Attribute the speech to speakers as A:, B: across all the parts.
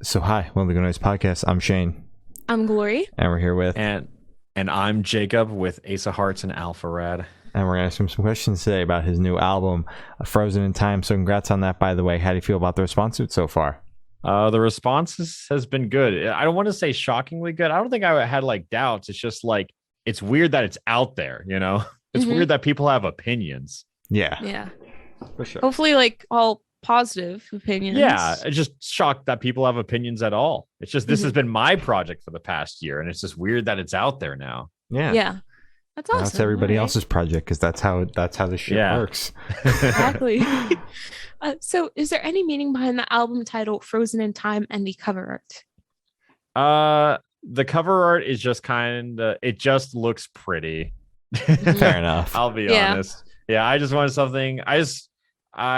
A: So hi, welcome to the Noise Podcast. I'm Shane,
B: I'm Glory.
A: and we're here with,
C: And I'm Jacob with Ace of Hearts and Alpha Red.
A: and we're gonna ask him some questions today about his new album, Frozen in Time. So congrats on that, by the way. How do you feel about the response to it so far?
C: The response has been good. I don't want to say shockingly good. I don't think I had like doubts. It's just like it's weird that it's out there, you know? It's weird that people have opinions.
A: Yeah,
B: Yeah.
A: for sure.
B: Hopefully, like all positive opinions.
C: Yeah, it's just shocked that people have opinions at all. It's just this has been my project for the past year, and it's just weird that it's out there now.
A: Yeah,
B: Yeah. That's awesome.
A: That's everybody
B: All right.
A: else's project because that's how the shit
C: Yeah.
A: works.
B: Exactly. So, is there any meaning behind the album title "Frozen in Time" and the cover art?
C: The cover art is just it just looks pretty.
A: Fair enough.
C: I'll be honest. Yeah, I just wanted something.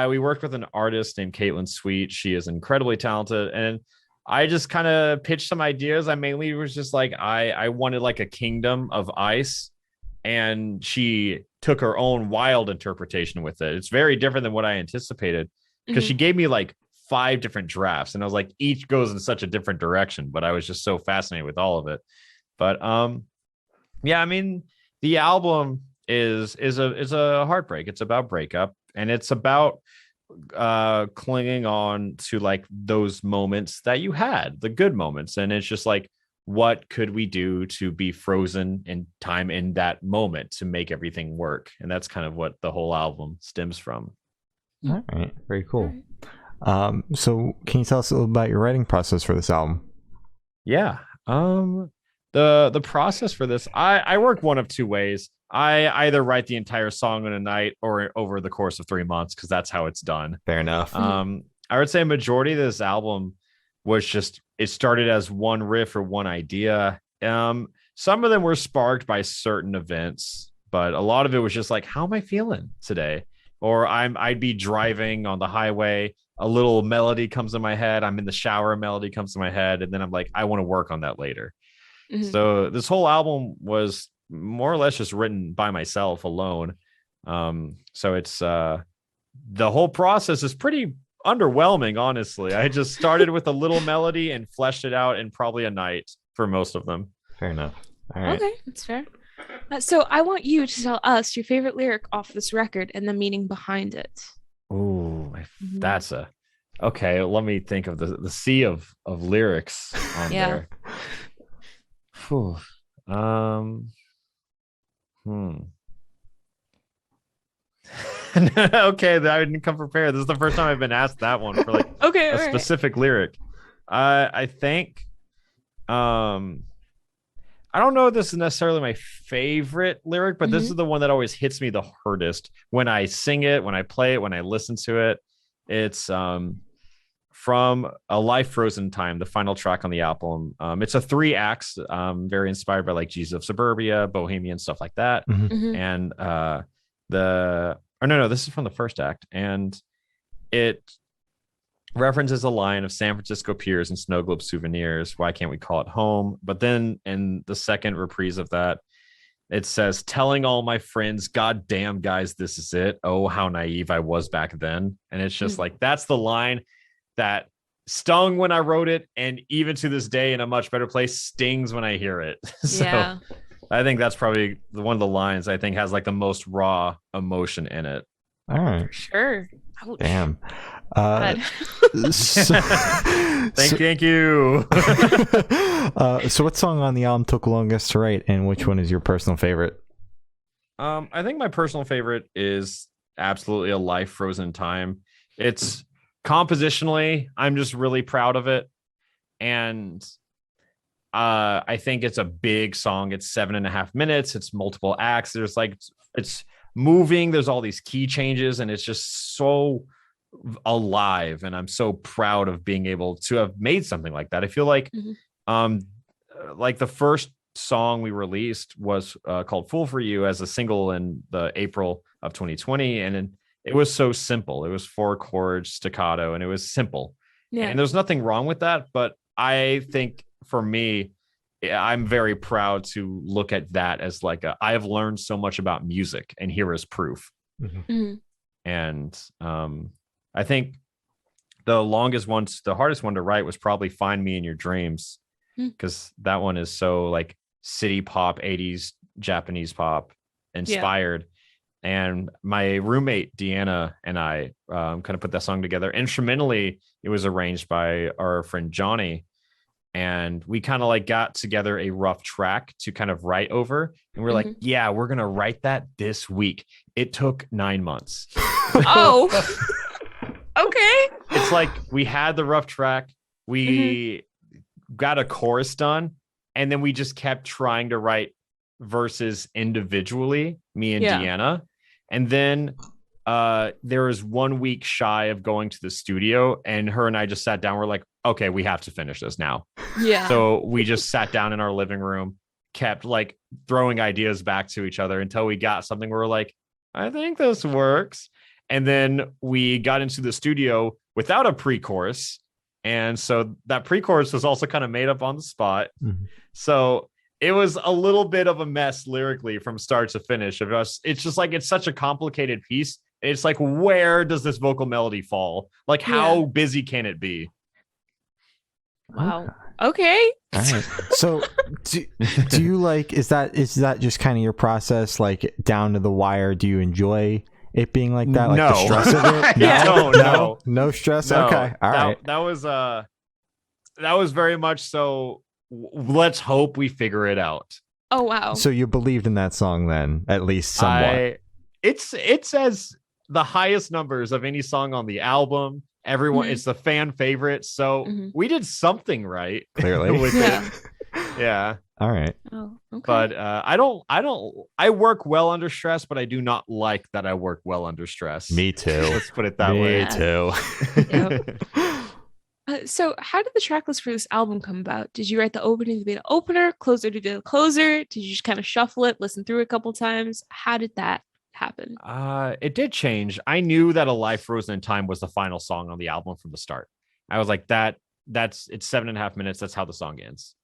C: We worked with an artist named Caitlin Sweet. She is incredibly talented, and I just kind of pitched some ideas. I mainly was just like I wanted like a kingdom of ice, and she took her own wild interpretation with it. It's very different than what I anticipated because she gave me like 5 different drafts, and I was like, each goes in such a different direction. But I was just so fascinated with all of it. But yeah, I mean, the album is a heartbreak. It's about breakup, and it's about clinging on to like those moments that you had, the good moments. And it's just like, what could we do to be frozen in time in that moment to make everything work? And that's kind of what the whole album stems from.
A: All right, very cool. So can you tell us a little about your writing process for this album?
C: Yeah. The process for this, I work one of 2 ways. I either write the entire song in a night or over the course of 3 months, because that's how it's done.
A: Fair enough.
C: I would say a majority of this album was just, it started as one riff or one idea. Some of them were sparked by certain events, but a lot of it was just like, how am I feeling today? Or I'd be driving on the highway, a little melody comes in my head, I'm in the shower, a melody comes to my head, and then I'm like, I want to work on that later. So this whole album was more or less just written by myself alone. So it's the whole process is pretty underwhelming, honestly. I just started with a little melody and fleshed it out in probably a night for most of them.
A: Fair enough. All right.
B: Okay, that's fair. So, I want you to tell us your favorite lyric off this record and the meaning behind it.
C: Ooh, that's okay. Let me think of the sea of lyrics on there. Whew. Okay, I didn't come prepared. This is the first time I've been asked that one for like
B: Okay,
C: a specific lyric. I think I don't know if this is necessarily my favorite lyric, but this is the one that always hits me the hardest when I sing it, when I play it, when I listen to it. It's from A Life Frozen Time, the final track on the album. It's a 3 acts, very inspired by like Jesus of Suburbia, Bohemian, stuff like that. And this is from the first act, and it references a line of San Francisco piers and snow globe souvenirs. Why can't we call it home? But then in the second reprise of that, it says, telling all my friends, God damn, guys, this is it. Oh, how naive I was back then. And it's just like, that's the line that stung when I wrote it, and even to this day in a much better place stings when I hear it. So I think that's probably one of the lines I think has like the most raw emotion in it.
A: All right.
B: Sure. Ouch.
A: Damn.
C: Thank you.
A: So what song on the album took longest to write, and which one is your personal favorite?
C: I think my personal favorite is absolutely A Life Frozen in Time. It's compositionally, I'm just really proud of it. And I think it's a big song. It's 7.5 minutes. It's multiple acts. It's moving. There's all these key changes, and it's just so alive. And I'm so proud of being able to have made something like that. I feel like, like the first song we released was called "Fool for You" as a single in the April of 2020, and it was so simple. It was 4 chords, staccato, and it was simple.
B: Yeah.
C: And there's nothing wrong with that, but I think for me, I'm very proud to look at that as like I have learned so much about music, and here is proof. And I think The hardest one to write was probably Find Me in Your Dreams,
B: Hmm.
C: because that one is so like city pop, 80s Japanese pop inspired. And my roommate Deanna and I kind of put that song together. Instrumentally, it was arranged by our friend Johnny, and we kind of like got together a rough track to kind of write over. And we're like, yeah, we're gonna write that this week. It took 9 months.
B: Oh, okay.
C: It's like we had the rough track, we got a chorus done, and then we just kept trying to write verses individually, me and Deanna. And then there was 1 week shy of going to the studio, and her and I just sat down. We're like, okay, we have to finish this now.
B: Yeah.
C: So we just sat down in our living room, kept like throwing ideas back to each other until we got something where we're like, I think this works. And then we got into the studio without a pre-chorus. And so that pre-chorus was also kind of made up on the spot.
A: Mhm.
C: So it was a little bit of a mess lyrically from start to finish of us. It's just like, it's such a complicated piece. It's like, where does this vocal melody fall? Like, how busy can it be?
B: Wow. Okay.
A: All right. So do you like, is that just kind of your process, like down to the wire? Do you enjoy it being like that? Like
C: No.
A: the stress of it? No stress.
C: No.
A: Okay. All right.
C: That was very much so. Let's hope we figure it out.
B: Oh, wow.
A: So you believed in that song then, at least somewhat.
C: It says the highest numbers of any song on the album. Everyone, it's the fan favorite. So we did something right.
A: Clearly.
C: with it. Yeah.
A: All right.
B: Oh, okay.
C: But I work well under stress, but I do not like that I work well under stress.
A: Me too.
C: Let's put it that way.
A: Me too.
B: So how did the track list for this album come about? Did you write the opening to be the opener, closer to be the closer? Did you just kind of shuffle it, listen through it a couple times? How did that happen?
C: It did change. I knew that A Life Frozen in Time was the final song on the album from the start. I was like, it's 7.5 minutes. That's how the song ends,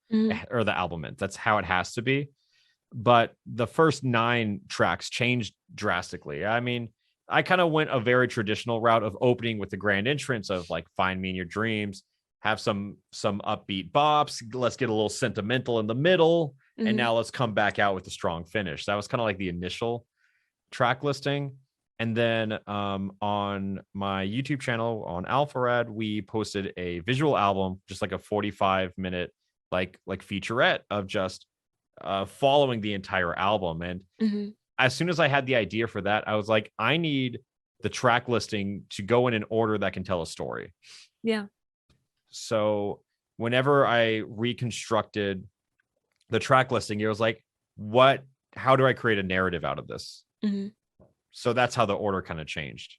C: or the album ends. That's how it has to be. But the first 9 tracks changed drastically. I mean, I kind of went a very traditional route of opening with the grand entrance of like Find Me in Your Dreams, have some upbeat bops, let's get a little sentimental in the middle, and now let's come back out with a strong finish. That was kind of like the initial track listing. And then on my YouTube channel on Alpharad, we posted a visual album, just like a 45-minute like featurette of just following the entire album. And as soon as I had the idea for that, I was like, I need the track listing to go in an order that can tell a story.
B: Yeah.
C: So whenever I reconstructed the track listing, it was like, how do I create a narrative out of this? So that's how the order kind of changed.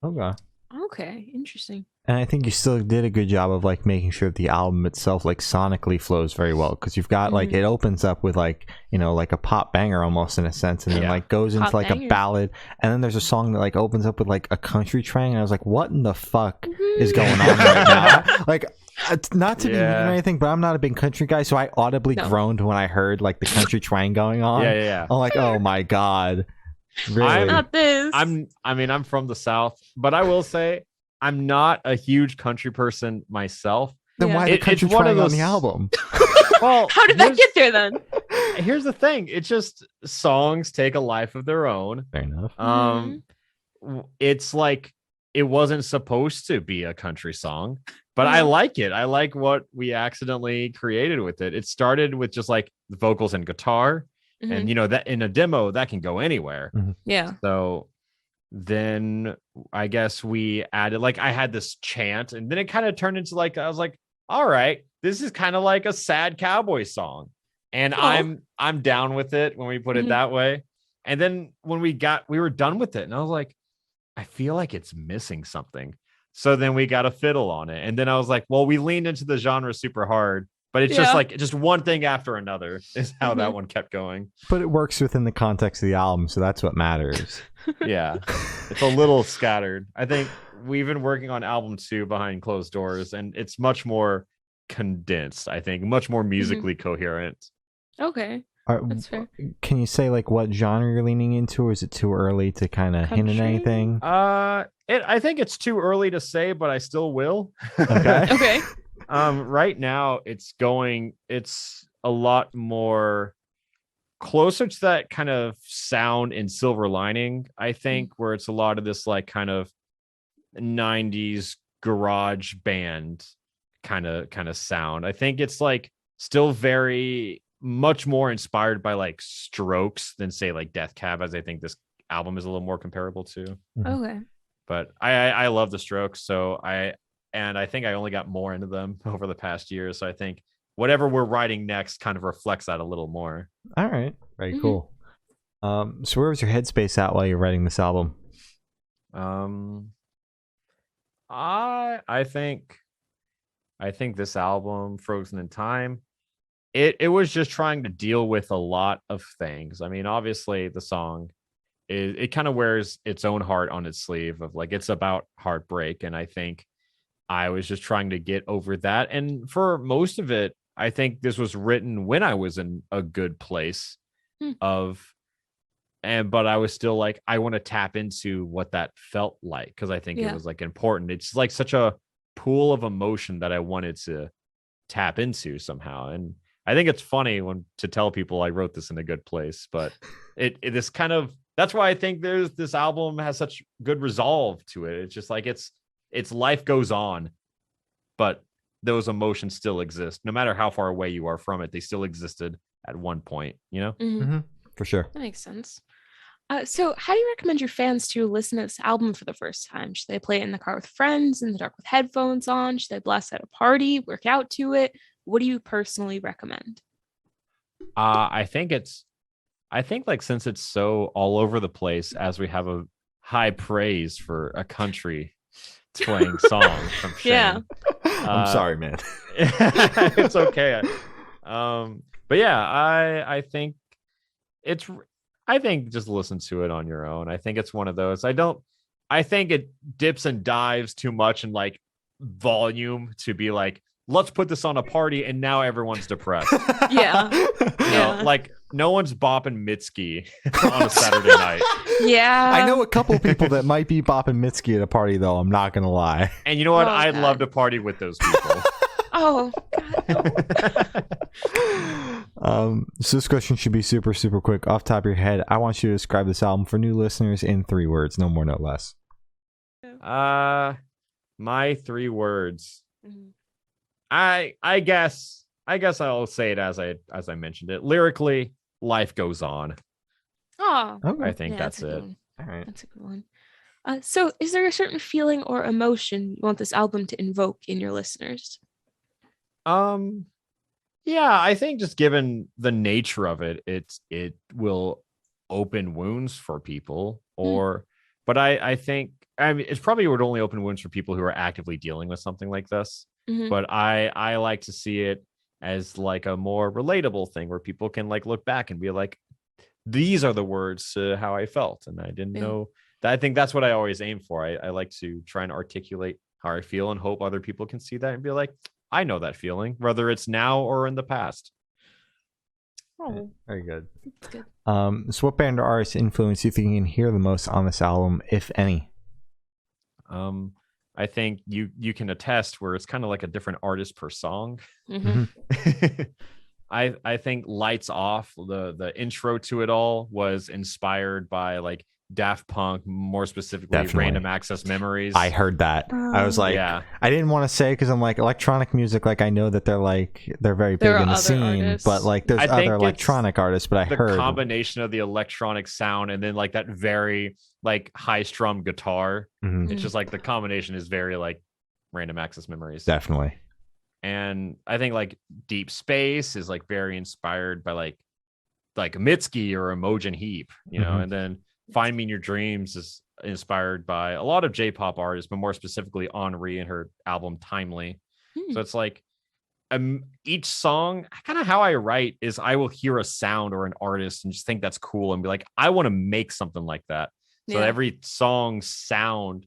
B: Okay. Interesting.
A: And I think you still did a good job of like making sure that the album itself like sonically flows very well, because you've got like it opens up with like, you know, like a pop banger almost in a sense, and then like goes into like a ballad, and then there's a song that like opens up with like a country twang, and I was like, what in the fuck is going on right now? Like, it's not to be mean or anything, but I'm not a big country guy, so I audibly groaned when I heard like the country twang going on. I'm like, oh my god. Really?
B: Not this.
C: I'm from the South, but I will say I'm not a huge country person myself.
A: Then why the country twang on the album?
C: Well,
B: how did that get there then?
C: Here's the thing. It's just songs take a life of their own.
A: Fair enough.
C: It's like it wasn't supposed to be a country song, but I like it. I like what we accidentally created with it. It started with just like the vocals and guitar. And, you know, that in a demo that can go anywhere.
B: Yeah.
C: So then I guess we added, like, I had this chant, and then it kind of turned into like, I was like, all right, this is kind of like a sad cowboy song. And I'm down with it when we put it that way. And then when we were done with it, and I was like, I feel like it's missing something. So then we got a fiddle on it. And then I was like, well, we leaned into the genre super hard. But it's just like just one thing after another is how that one kept going.
A: But it works within the context of the album, so that's what matters.
C: Yeah. It's a little scattered. I think we've been working on album 2 behind closed doors, and it's much more condensed, I think, much more musically coherent.
B: Okay. That's fair.
A: Can you say like what genre you're leaning into, or is it too early to kind of hint at anything?
C: I think it's too early to say, but I still will.
A: Okay.
B: Okay.
C: Right now it's a lot more closer to that kind of sound in Silver Lining, I think, where it's a lot of this like kind of 90s garage band kind of sound. I think it's like still very much more inspired by like Strokes than say like Death Cab, as I think this album is a little more comparable to.
B: Okay.
C: But I love the Strokes, so I think I only got more into them over the past year. So I think whatever we're writing next kind of reflects that a little more.
A: All right, very cool. So where was your headspace at while you're writing this album?
C: I think this album, Frozen in Time, it was just trying to deal with a lot of things. I mean, obviously the song it kind of wears its own heart on its sleeve of like it's about heartbreak, and I think I was just trying to get over that. And for most of it, I think this was written when I was in a good place but I was still like, I want to tap into what that felt like, because I think it was like important. It's like such a pool of emotion that I wanted to tap into somehow. And I think it's funny to tell people I wrote this in a good place, but it is kind of, that's why I think this album has such good resolve to it. It's just like it's life goes on, but those emotions still exist. No matter how far away you are from it, they still existed at one point, you know?
A: Mm-hmm. For sure.
B: That makes sense. So how do you recommend your fans to listen to this album for the first time? Should they play it in the car with friends, in the dark with headphones on? Should they blast at a party, work out to it? What do you personally recommend?
C: I think like since it's so all over the place, as we have a high praise for a country playing songs from Shane.
B: Yeah.
A: I'm sorry, man.
C: It's okay. But yeah, I think just listen to it on your own. I think it's one of those. I think it dips and dives too much in like volume to be like, let's put this on a party and now everyone's depressed.
B: Yeah.
C: Like no one's bopping Mitski on a Saturday night.
B: Yeah.
A: I know a couple people that might be bopping Mitski at a party, though. I'm not going to lie.
C: And you know what? I'd love to party with those people.
B: Oh, God, no.
A: So this question should be super, super quick. Off the top of your head, I want you to describe this album for new listeners in 3 words. No more, no less.
C: My 3 words. I guess I'll say it as I mentioned it. Lyrically, life goes on.
B: Oh,
A: okay.
C: I think that's it.
A: All right.
B: That's a good one. So is there a certain feeling or emotion you want this album to invoke in your listeners?
C: Yeah, I think just given the nature of it, it will open wounds for people, but I think, I mean, it's probably would only open wounds for people who are actively dealing with something like this. But I like to see it as like a more relatable thing where people can like look back and be like, these are the words to how I felt, and I didn't know that. I think that's what I always aim for. I like to try and articulate how I feel and hope other people can see that and be like, I know that feeling, whether it's now or in the past.
B: Oh,
A: very good.
B: That's good.
A: So what band or artist influence do you think you can hear the most on this album, if any?
C: I think you can attest where it's kind of like a different artist per song. I think Lights Off, the intro to it all, was inspired by like Daft Punk, more specifically Random Access Memories.
A: I heard that. I was like, I didn't want to say, because I'm like, electronic music, like I know that they're very big in the scene, artists. But like there's other electronic artists, but I heard the
C: combination of the electronic sound and then like that very like high strum guitar. It's just like the combination is very like Random Access Memories.
A: Definitely.
C: And I think like Deep Space is like very inspired by like Mitski or Imogen Heap, you know, and then Find Me in Your Dreams is inspired by a lot of J-pop artists, but more specifically Henri and her album Timely. So it's like each song, kind of how I write is I will hear a sound or an artist and just think that's cool and be like, I want to make something like that. So every song sound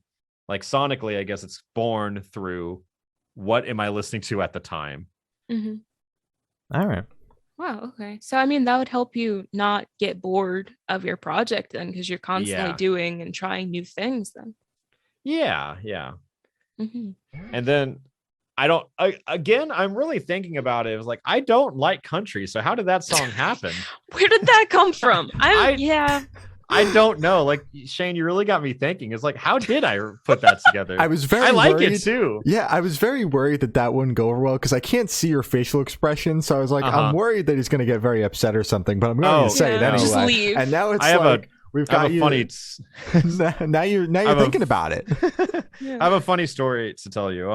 C: like sonically, I guess it's born through what am I listening to at the time.
A: All right.
B: Wow. Okay. So, I mean, that would help you not get bored of your project then, because you're constantly doing and trying new things then.
C: Yeah. And then I'm really thinking about it. It was like, I don't like country. So how did that song happen?
B: Where did that come from?
C: I don't know. Like, Shane, you really got me thinking. It's like, how did I put that together?
A: I
C: like
A: worried.
C: It too.
A: Yeah, I was very worried that wouldn't go over well because I can't see your facial expression. So I was like, I'm worried that he's going to get very upset or something. But I'm going to say it anyway.
B: Just leave.
A: And now it's we've got you.
C: Funny.
A: now you're thinking about it.
C: I have a funny story to tell you.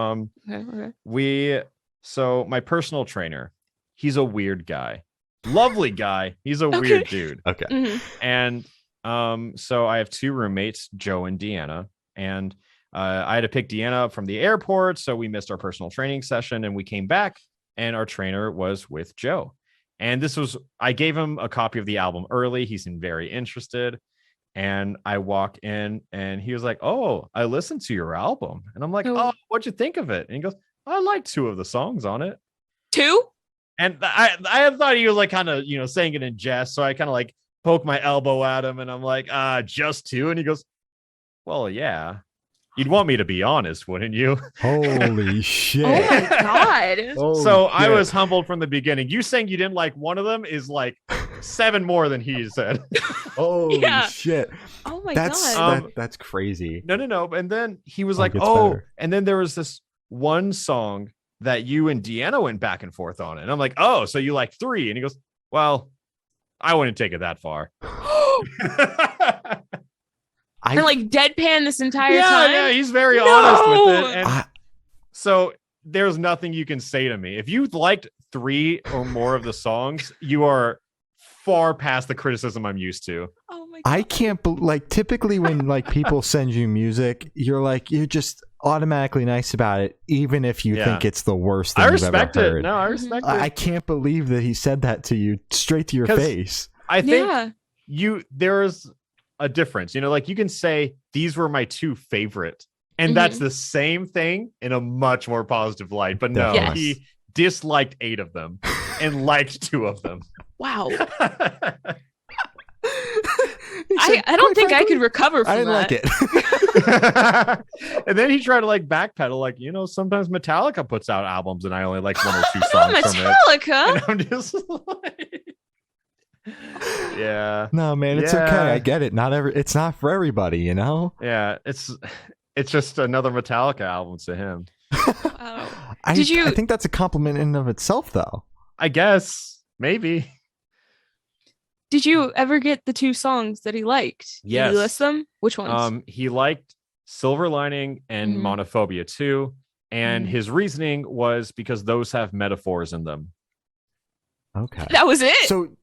B: Okay.
C: So my personal trainer, he's a weird guy, lovely guy. He's a weird dude.
A: Okay.
B: Mm-hmm.
C: And so I have two roommates, Joe and Deanna, and I had to pick Deanna up from the airport, so we missed our personal training session, and we came back, and our trainer was with Joe. And I gave him a copy of the album early. He seemed very interested, and I walk in, and he was like, "Oh, I listened to your album," and I'm like, "Oh, what'd you think of it?" And he goes, "I like 2 of the songs on it."
B: 2?
C: And I thought he was like kind of saying it in jest, so I kind of like poke my elbow at him, and I'm like, just 2? And he goes, well, yeah, you'd want me to be honest, wouldn't you?
A: Holy shit.
B: Oh my god.
C: So I was humbled from the beginning. You saying you didn't like one of them is like 7 more than he said.
A: Holy shit.
B: Oh my god.
A: That's crazy.
C: No. And then he was like, better. And then there was this one song that you and Deanna went back and forth on. And I'm like, oh, so you like 3? And he goes, well, I wouldn't take it that far.
B: And like deadpan this entire time?
C: Yeah, he's very honest with it. And so there's nothing you can say to me. If you liked 3 or more of the songs, you are far past the criticism I'm used to.
B: Oh my god.
A: I can't typically when like people send you music, you're just automatically nice about it, even if you think it's the worst thing you've ever heard.
C: No, I respect it.
A: I can't believe that he said that to you straight to your face.
C: I think there's a difference. Like you can say these were my 2 favorite, and that's the same thing in a much more positive light. But no, he disliked 8 of them and liked 2 of them.
B: Wow. I don't think I could recover from that.
A: I didn't
C: like it. And then he tried to like backpedal, like, sometimes Metallica puts out albums and I only like 1 or 2 songs from it.
B: Metallica?
C: And I'm just like, yeah.
A: No, man, it's okay. I get it. It's not for everybody,
C: Yeah, it's just another Metallica album to him.
B: Wow.
A: I think that's a compliment in and of itself, though.
C: I guess maybe.
B: Did you ever get the 2 songs that he liked?
C: Yes.
B: Did you list them? Which ones?
C: He liked Silver Lining and Monophobia too, and his reasoning was because those have metaphors in them.
A: Okay.
B: That was it?
A: So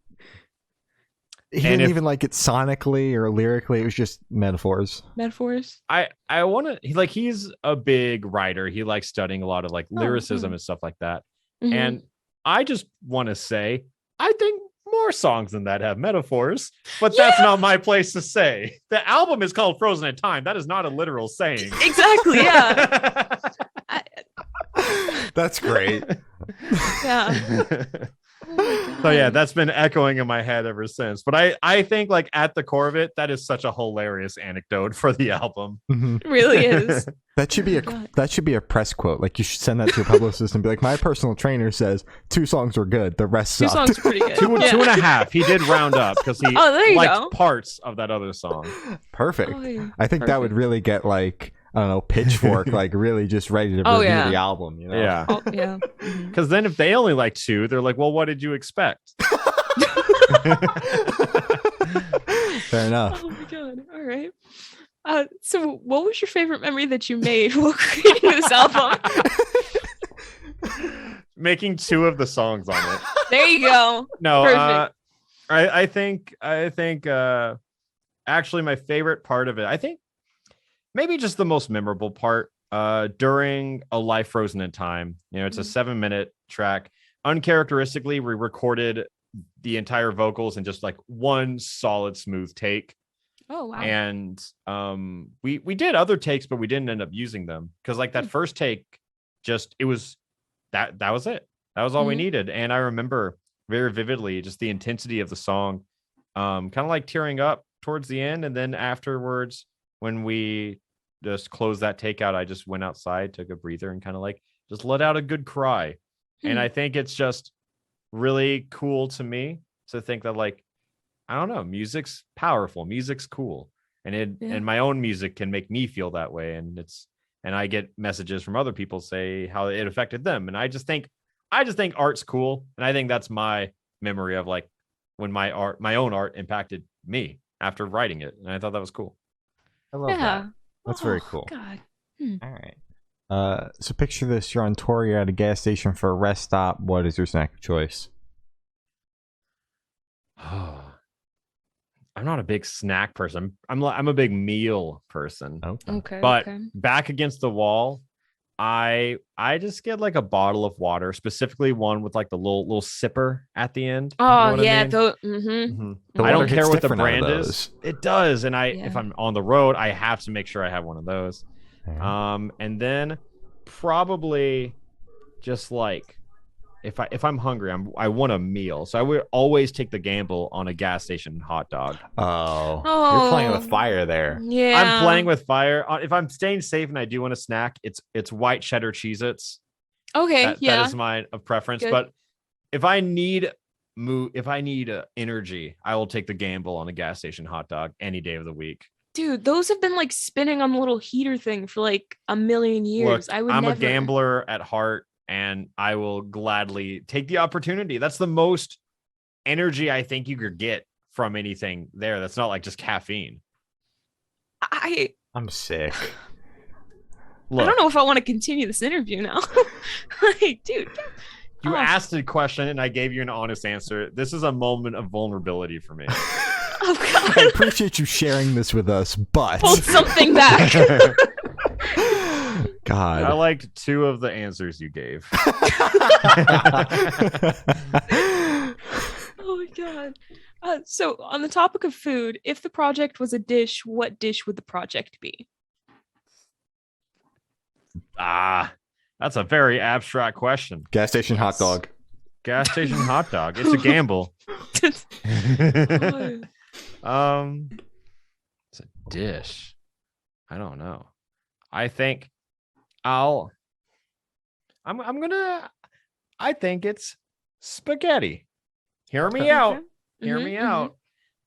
A: he didn't even like it sonically or lyrically, it was just metaphors.
B: Metaphors?
C: I want to, he's a big writer. He likes studying a lot of lyricism and stuff like that. And I just want to say, I think more songs than that have metaphors, but that's not my place to say. The album is called Frozen in Time. That is not a literal saying.
B: Exactly, yeah.
A: That's great.
B: Yeah.
C: So yeah, that's been echoing in my head ever since. But I think at the core of it, that is such a hilarious anecdote for the album.
B: It really is.
A: That should be a press quote. Like you should send that to your publicist and be like, my personal trainer says 2 songs were good. The rest sucked.
B: 2 songs are pretty good.
C: 2.5. He did round up because he liked parts of that other song.
A: Perfect.
B: Oh, yeah.
A: I think that would really get I don't know, Pitchfork, really just ready to review the album,
C: Yeah.
B: Oh, yeah.
C: Because then if they only like 2, they're like, well, what did you expect?
A: Fair enough.
B: Oh my god. All right. So what was your favorite memory that you made while creating this album?
C: Making 2 of the songs on it.
B: There you go.
C: No, I think actually my favorite part of it, I think maybe just the most memorable part during A Life Frozen in Time. It's a 7-minute track. Uncharacteristically, we recorded the entire vocals in just one solid smooth take.
B: Oh wow.
C: And we did other takes, but we didn't end up using them because that first take it was that was it. That was all we needed. And I remember very vividly just the intensity of the song, kind of tearing up towards the end, and then afterwards when we just closed that takeout, I just went outside, took a breather, and kind of like just let out a good cry. And I think it's just really cool to me to think that, like, I don't know, music's powerful, music's cool, and and my own music can make me feel that way. And I get messages from other people say how it affected them. And I just think art's cool. And I think that's my memory of like when my own art impacted me after writing it. And I thought that was cool.
A: I love that. That's very cool.
B: God.
A: All right. So picture this: you're on tour, you're at a gas station for a rest stop. What is your snack of choice?
C: I'm not a big snack person. I'm a big meal person.
B: Okay.
C: But back against the wall, I just get like a bottle of water, specifically one with like the little sipper at the end.
B: Oh,
C: you know
B: yeah.
C: I mean? I don't care what the brand is. It does. And if I'm on the road, I have to make sure I have one of those. And then probably just like if I'm hungry, I want a meal. So I would always take the gamble on a gas station hot dog.
A: Oh, you're playing with fire there.
B: Yeah,
C: I'm playing with fire. If I'm staying safe and I do want a snack, it's white cheddar Cheez-Its.
B: Okay,
C: that is my preference.
B: Good.
C: But if I need energy, I will take the gamble on a gas station hot dog any day of the week.
B: Dude, those have been like spinning on the little heater thing for like a million years.
C: Look, I'm a gambler at heart, and I will gladly take the opportunity. That's the most energy I think you could get from anything there. That's not like just caffeine.
A: I'm sick.
B: Look, I don't know if I want to continue this interview now. Like, dude.
C: You asked a question and I gave you an honest answer. This is a moment of vulnerability for me.
B: Oh, God.
A: I appreciate you sharing this with us, but
B: hold something back.
A: God,
C: I liked 2 of the answers you gave.
B: Oh my God. So on the topic of food, if the project was a dish, what dish would the project be?
C: That's a very abstract question.
A: Gas station hot dog.
C: Gas station hot dog. It's a gamble. It's a dish. I don't know. I think I think it's spaghetti. Hear me out. Hear me out.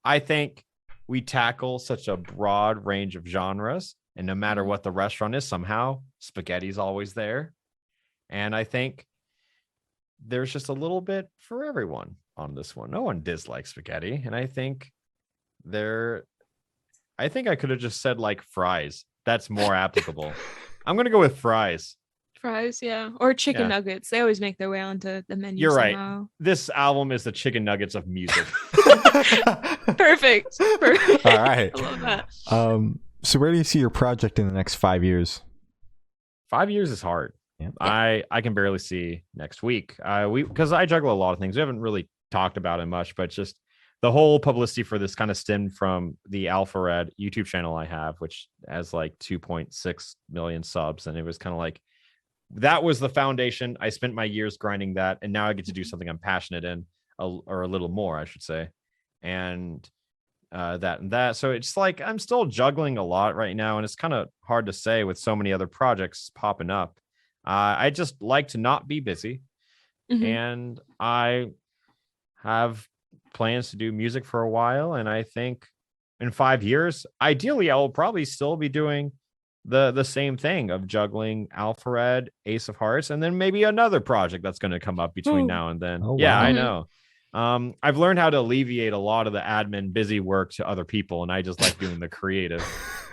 C: I think we tackle such a broad range of genres, and no matter what the restaurant is, somehow spaghetti's always there. And I think there's just a little bit for everyone on this one. No one dislikes spaghetti. And I think I could have just said like fries. That's more applicable. I'm going to go with fries.
B: Fries, yeah. Or chicken nuggets. They always make their way onto the menu.
C: You're
B: somehow.
C: Right. This album is the chicken nuggets of music.
B: Perfect.
A: All right.
B: I love that.
A: So where do you see your project in the next 5 years?
C: 5 years is hard.
A: Yeah.
C: I can barely see next week. Because I juggle a lot of things. We haven't really talked about it much, but just the whole publicity for this kind of stemmed from the Alpha Red YouTube channel I have, which has like 2.6 million subs. And it was kind of like, that was the foundation. I spent my years grinding that, and now I get to do something I'm passionate in, or a little more, I should say. And that. So it's like I'm still juggling a lot right now, and it's kind of hard to say with so many other projects popping up. I just like to not be busy, and I have plans to do music for a while. And I think in 5 years, ideally, I will probably still be doing the same thing of juggling Alpha Red, Ace of Hearts, and then maybe another project that's going to come up between now and then. Yeah, wow. I know. I've learned how to alleviate a lot of the admin busy work to other people, and I just like doing the creative.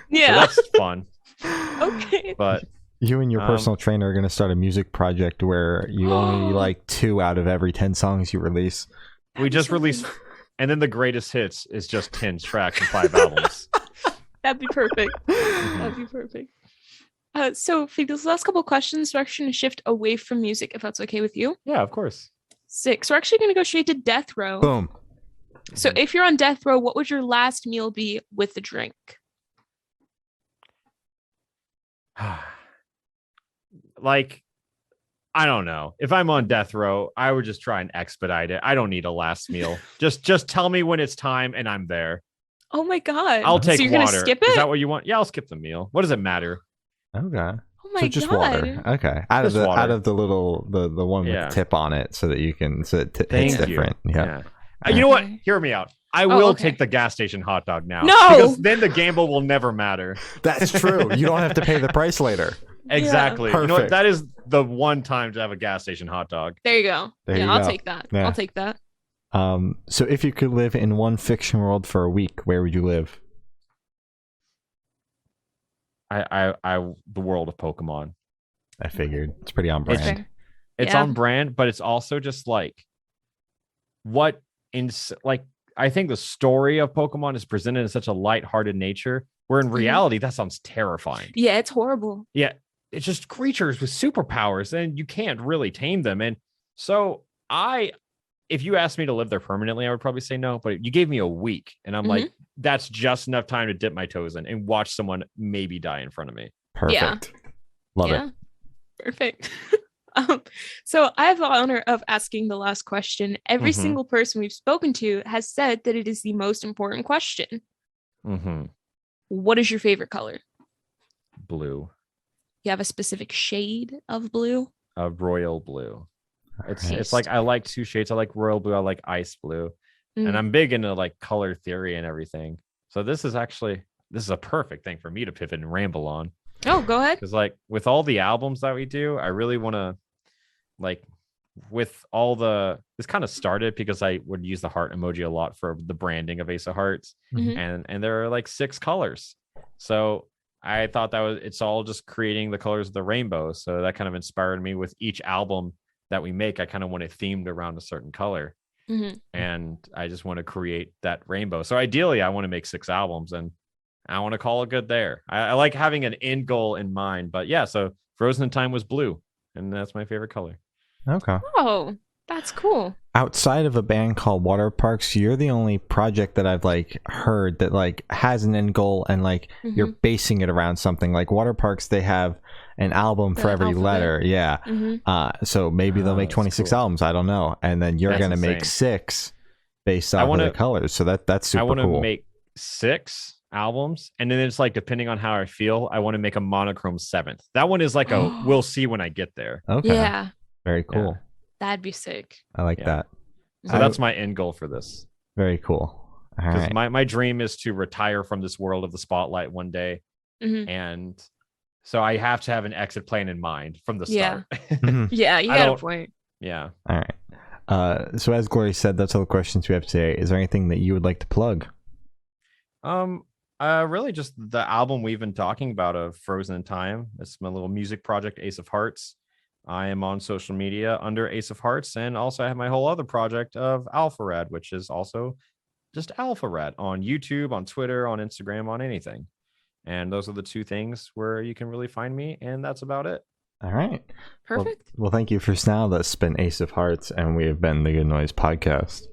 B: Yeah,
C: so that's fun.
B: Okay,
C: but
A: you and your personal trainer are going to start a music project where you only like 2 out of every 10 songs you release.
C: We just released, and then the greatest hits is just 10 tracks and 5 albums.
B: That'd be perfect. That'd be perfect. So for these last couple of questions, we're actually going to shift away from music, if that's okay with you.
C: Yeah, of course.
B: 6. We're actually going to go straight to death row.
A: Boom.
B: So if you're on death row, what would your last meal be with the drink?
C: Like, I don't know. If I'm on death row, I would just try and expedite it. I don't need a last meal. Just tell me when it's time and I'm there.
B: Oh my god!
C: I'll take
B: so you're
C: water.
B: Gonna skip it?
C: Is that what you want? Yeah, I'll skip the meal. What does it matter?
A: Okay.
B: Oh my
A: so just
B: god!
A: water. Okay. Out
C: Just
A: of the
C: water.
A: out of the little the one with the tip on it, so that you can it's different. Yeah.
C: You know what? Hear me out. I will take the gas station hot dog now.
B: No,
C: because then the gamble will never matter.
A: That's true. You don't have to pay the price later.
C: Exactly.
A: Yeah.
C: You know what? That is the one time to have a gas station hot dog.
B: There you go. I'll take that.
A: Yeah.
B: I'll take that.
A: So if you could live in one fiction world for a week, where would you live?
C: The world of Pokemon.
A: I figured it's pretty on brand.
C: It's on brand, but it's also just like I think the story of Pokemon is presented in such a lighthearted nature, where in reality that sounds terrifying.
B: Yeah, it's horrible.
C: Yeah, it's just creatures with superpowers, and you can't really tame them. And so if you asked me to live there permanently, I would probably say no. But you gave me a week, and I'm like, that's just enough time to dip my toes in and watch someone maybe die in front of me.
A: Perfect. Yeah. Love it.
B: Perfect. So I have the honor of asking the last question. Every single person we've spoken to has said that it is the most important question. What is your favorite color?
C: Blue.
B: You have a specific shade of blue?
C: Royal blue. It's like I like two shades. I like royal blue. I like ice blue. And I'm big into like color theory and everything. So this is a perfect thing for me to pivot and ramble on.
B: Oh, go ahead.
C: Because like with all the albums that we do, I really want to this kind of started because I would use the heart emoji a lot for the branding of Ace of Hearts. And there are like 6 colors. So I thought it's all just creating the colors of the rainbow. So that kind of inspired me with each album that we make. I kind of want it themed around a certain color. And I just want to create that rainbow. So ideally I want to make 6 albums and I want to call it good there. I like having an end goal in mind, but yeah, so Frozen in Time was blue and that's my favorite color.
A: Okay.
B: Oh, that's cool.
A: Outside of a band called Water Parks, you're the only project that I've like heard that like has an end goal and like you're basing it around something. Like Water Parks, they have an album for every letter. Yeah. So maybe they'll make 26 albums. I don't know. And then you're going to make 6 based off of the colors. So that's super cool. I want to
C: make 6 albums, and then it's like depending on how I feel, I want to make a monochrome 7th. That one is like we'll see when I get there.
A: Okay.
B: Yeah.
A: Very cool.
B: Yeah. That'd be sick.
A: I like that.
C: So that's my end goal for this.
A: Very cool.
C: Because my dream is to retire from this world of the spotlight one day. And so I have to have an exit plan in mind from the start.
B: Yeah, you got a point.
C: Yeah.
A: All right. So as Glory said, that's all the questions we have today. Is there anything that you would like to plug?
C: Really just the album we've been talking about of Frozen in Time. It's my little music project, Ace of Hearts. I am on social media under Ace of Hearts, and also I have my whole other project of Alpharad, which is also just Alpharad on YouTube, on Twitter, on Instagram, on anything. And those are the 2 things where you can really find me, and that's about it.
A: All right.
B: Perfect.
A: Well, thank you for now. That's been Ace of Hearts, and we have been the Good Noise Podcast.